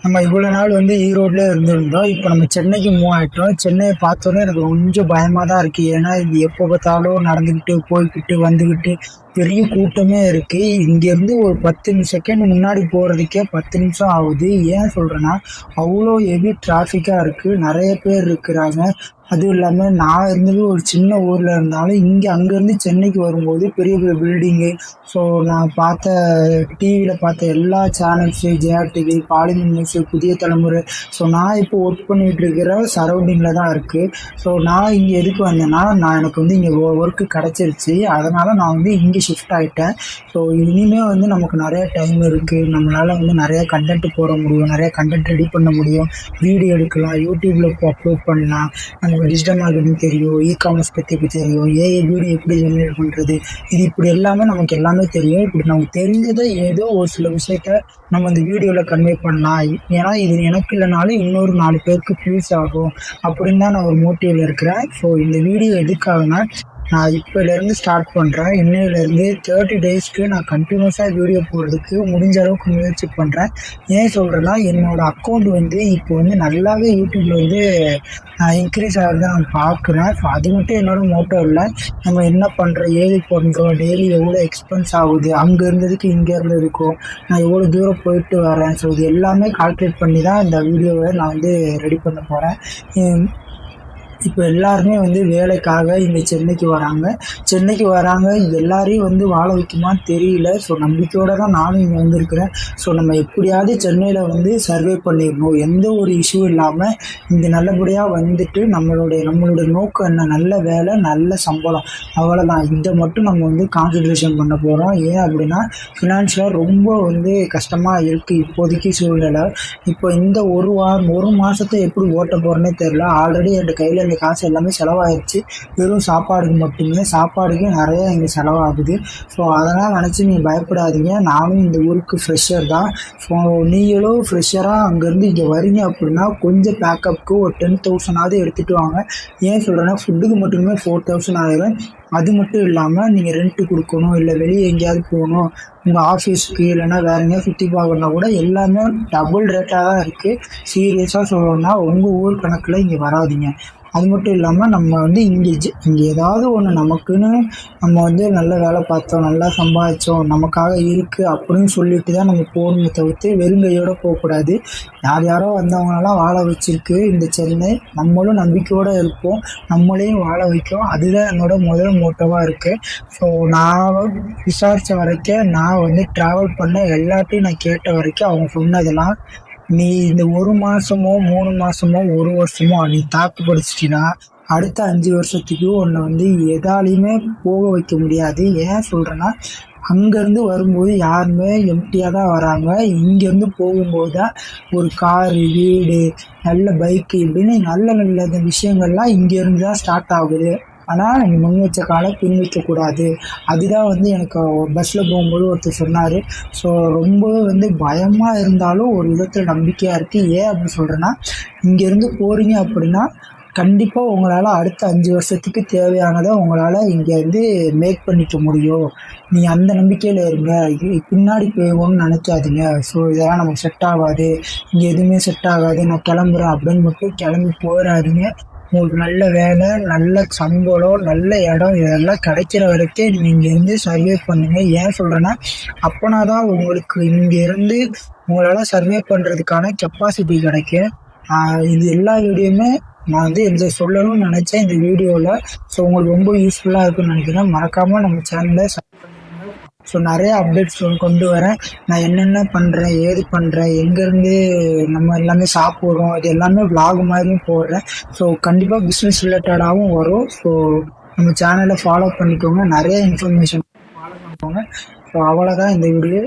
நம்ம இவ்வளோ நாள் வந்து ஈரோட்ல இருந்திருந்தோம். இப்போ நம்ம சென்னைக்கு மூவ் ஆயிட்டோம். சென்னையை பார்த்தோன்னே எனக்கு கொஞ்சம் பயமா தான் இருக்கு. ஏன்னா, இது எப்போ பார்த்தாலும் நடந்துக்கிட்டு, போய்க்கிட்டு, வந்துக்கிட்டு பெரிய கூட்டமே இருக்கு. இங்கேருந்து ஒரு 10 செகண்ட் முன்னாடி போறதுக்கே 10 நிமிஷம் ஆகுது. ஏன் சொல்றேன்னா, அவ்வளோ ஹெவி டிராஃபிக்கா இருக்கு. நெறைய பேர் இருக்கிறாங்க. அதுவும் இல்லாம நான் இருந்தது ஒரு சின்ன ஊர்ல இருந்தாலும், அங்கேருந்து சென்னைக்கு வரும்போது பெரிய பெரிய பில்டிங்கு. ஸோ நான் டிவியில பார்த்த எல்லா channels, Jaya TV, Polimer news, Puthiya Thalaimurai. So நான் இப்போ ஒர்க் பண்ணிட்டு இருக்கிற சரௌண்டிங்கில் தான் இருக்குது. ஸோ நான் இங்கே எதுக்கு வந்தேன்னா, எனக்கு வந்து இங்கே ஒர்க்கு கிடச்சிருச்சு. அதனால் நான் வந்து இங்கே ஷிஃப்ட் ஆகிட்டேன். ஸோ இனிமேல் வந்து நமக்கு நிறைய டைம் இருக்குது. நம்மளால் வந்து நிறைய கண்டென்ட் போட முடியும், நிறைய கண்டென்ட் ரெடி பண்ண முடியும், வீடியோ எடுக்கலாம், யூடியூப்பில் அப்லோட் பண்ணலாம். நமக்கு டிஜிட்டல் மார்க்கெட்டிங் தெரியும், காமர்ஸ் பற்றி தெரியும், ஏஐ வீடியோ எப்படி ஜென்ரேட் பண்ணுறது, இது இப்படி நமக்கு எல்லாமே தெரியும். இப்படி நமக்கு தெரிஞ்சதை ஏதோ ஒரு சில விஷயத்த நம்ம இந்த வீடியோவில் கன்வே பண்ணலாம். ஏன்னா இது எனக்கு இல்லைனாலும் இன்னொரு 4 பேருக்கு யூஸ் ஆகும் அப்படின்னு தான் நான் ஒரு மோட்டிவில் இருக்கிறேன். ஸோ இந்த வீடியோ எதுக்காகனா, நான் இப்போலேருந்து ஸ்டார்ட் பண்ணுறேன். இன்னையிலேருந்து 30 டேஸ்க்கு நான் கண்டினியூஸாக வீடியோ போடுறதுக்கு முடிஞ்ச அளவுக்கு முயற்சி பண்ணுறேன். ஏன் சொல்கிறேன்னா, என்னோடய அக்கௌண்ட் வந்து இப்போ வந்து நல்லாவே யூடியூப்பில் வந்து இன்க்ரீஸ் ஆகிறத நான் பார்க்குறேன். ஸோ அது மட்டும் என்னோடய மோட்டோ இல்லை. நம்ம என்ன பண்ணுறோம், ஏது பண்ணுறோம், டெய்லி எவ்வளோ எக்ஸ்பென்ஸ் ஆகுது, அங்கே இருந்ததுக்கு இங்கே இருந்ததுக்கும் நான் எவ்வளோ தூரம் போயிட்டு வரேன். ஸோ இது எல்லாமே கால்குலேட் பண்ணி தான் இந்த வீடியோவை நான் வந்து ரெடி பண்ண போகிறேன். இப்போ எல்லாருமே வந்து வேலைக்காக இங்கே சென்னைக்கு வராங்க. எல்லாரையும் வந்து வாழ வைக்குமான்னு தெரியல. ஸோ நம்பிக்கையோடு தான் நானும் இங்கே வந்திருக்கிறேன். ஸோ நம்ம எப்படியாவது சென்னையில் வந்து சர்வே பண்ணிடணும், எந்த ஒரு இஷ்யூ இல்லாமல் இங்கே நல்லபடியாக வந்துட்டு நம்மளுடைய நோக்கம் என்ன, நல்ல வேலை, நல்ல சம்பளம், அவ்வளோதான். இதை மட்டும் நம்ம வந்து கான்சன்ட்ரேஷன் பண்ண போகிறோம். ஏன் அப்படின்னா, ஃபினான்ஷியலாக ரொம்ப வந்து கஷ்டமாக இருக்குது இப்போதைக்கு சூழ்நிலை. இப்போ இந்த ஒரு மாதத்தை எப்படி ஓட்ட போகிறேன்னே தெரில. ஆல்ரெடி என் கையில் இந்த காசு எல்லாமே செலவாயிடுச்சு. வெறும் சாப்பாடுக்கு நிறைய இங்கே செலவாகுது. ஸோ அதெல்லாம் நினச்சி நீங்கள் பயப்படாதீங்க. நானும் இந்த ஊருக்கு ஃப்ரெஷர் தான். ஸோ நீங்களும் ஃப்ரெஷராக அங்கேருந்து இங்கே வரீங்க அப்படின்னா கொஞ்சம் பேக்கப்புக்கு ஒரு 10,000 எடுத்துகிட்டு வாங்க. ஏன் சொல்கிறேன்னா, ஃபுட்டுக்கு மட்டுமே 4,000 ஆயிரும். அது மட்டும் இல்லாமல் நீங்கள் ரெண்ட்டு கொடுக்கணும், இல்லை வெளியே எங்கேயாவது போகணும், உங்கள் ஆஃபீஸுக்கு இல்லைன்னா வேறு எங்கேயாவது சுற்றி பார்க்கணுன்னா கூட எல்லாமே டபுள் ரேட்டாக தான் இருக்குது. சீரியஸாக சொல்லணும்னா உங்கள் ஊர் கணக்கில் இங்கே வராதிங்க. அது மட்டும் இல்லாமல் நம்ம வந்து இங்கே ஏதாவது ஒன்று நமக்குன்னு நம்ம வந்து நல்ல வேலை பார்த்தோம், நல்லா சம்பாதிச்சோம், நமக்காக இருக்குது அப்படின்னு சொல்லிட்டு தான் நம்ம போகணுமே தவிர்த்து வெறுங்கையோடு போகக்கூடாது. யாரோ வந்தவங்களெல்லாம் வாழ வச்சிருக்கு இந்த சென்னை. நம்மளும் நம்பிக்கையோடு இருப்போம், நம்மளையும் வாழ வைக்கும். அதுதான் என்னோட முதல் மோட்டோவாக இருக்குது. ஸோ நான் விசாரித்த வரைக்கும், நான் வந்து ட்ராவல் பண்ண எல்லாத்தையும் நான் கேட்ட வரைக்கும் அவங்க சொன்னதெல்லாம், நீ இந்த 1 மாதமோ 3 மாதமோ 1 வருஷமோ நீ தாக்குப்பிடிச்சிட்டினா அடுத்த 5 வருஷத்துக்கு உன்னை வந்து எதாலையுமே போக வைக்க முடியாது. ஏன் சொல்கிறேன்னா, அங்கேருந்து வரும்போது யாருமே எம்டியாக தான் வராங்க. இங்கேருந்து போகும்போது தான் ஒரு காரு, வீடு, நல்ல பைக்கு இப்படின்னு நல்ல விஷயங்கள்லாம் இங்கேருந்து தான் ஸ்டார்ட் ஆகுது. ஆனால் நீங்கள் முன் வச்ச காலை பின் வைக்கக்கூடாது. அதுதான் வந்து எனக்கு பஸ்ஸில் போகும்போது ஒருத்தர் சொன்னார். ஸோ ரொம்பவே வந்து பயமாக இருந்தாலும் ஒரு விதத்தில் நம்பிக்கையாக இருக்குது. ஏன் அப்படின்னு சொல்கிறேன்னா, இங்கேருந்து போகிறீங்க அப்படின்னா கண்டிப்பாக உங்களால் அடுத்த 5 வருஷத்துக்கு தேவையானதை உங்களால் இங்கே வந்து மேக் பண்ணிக்க முடியும். நீங்கள் அந்த நம்பிக்கையில் இருங்க. பின்னாடி போய்வோன்னு நினைக்காதீங்க. ஸோ இதெல்லாம் நமக்கு செட் ஆகாது, இங்கே எதுவுமே செட் ஆகாது, நான் கிளம்புறேன் அப்படின்னு மட்டும் கிளம்பி போயிடாதீங்க. உங்களுக்கு நல்ல வேலை, நல்ல சம்பளம், நல்ல இடம் இதெல்லாம் கிடைக்கிற வரைக்கும் நீங்கள் இருந்து சர்வே பண்ணுங்கள். ஏன் சொல்கிறேன்னா, அப்போனா தான் உங்களுக்கு இங்கேருந்து உங்களால் சர்வே பண்ணுறதுக்கான கெப்பாசிட்டி கிடைக்கும். இது எல்லா வீடியோவுமே நான் வந்து சொல்லணும்னு நினச்சேன் இந்த வீடியோவில். ஸோ உங்களுக்கு ரொம்ப யூஸ்ஃபுல்லாக இருக்குன்னு நினைக்கிறேன். மறக்காமல் நம்ம சேனலை ஸோ நிறைய அப்டேட்ஸ் கொண்டு வரேன். நான் என்னென்ன பண்ணுறேன், ஏது பண்ணுறேன், எங்கேருந்து நம்ம எல்லாமே சாப்பிட்றோம், இது எல்லாமே விலாக் மாதிரியும் போடுறேன். ஸோ கண்டிப்பாக பிஸ்னஸ் ரிலேட்டடாகவும் வரும். ஸோ நம்ம சேனலை ஃபாலோ பண்ணிக்கோங்க, நிறைய இன்ஃபர்மேஷன் ஃபாலோ பண்ணிக்கோங்க. ஸோ அவ்வளோதான் இந்த வீடியோ.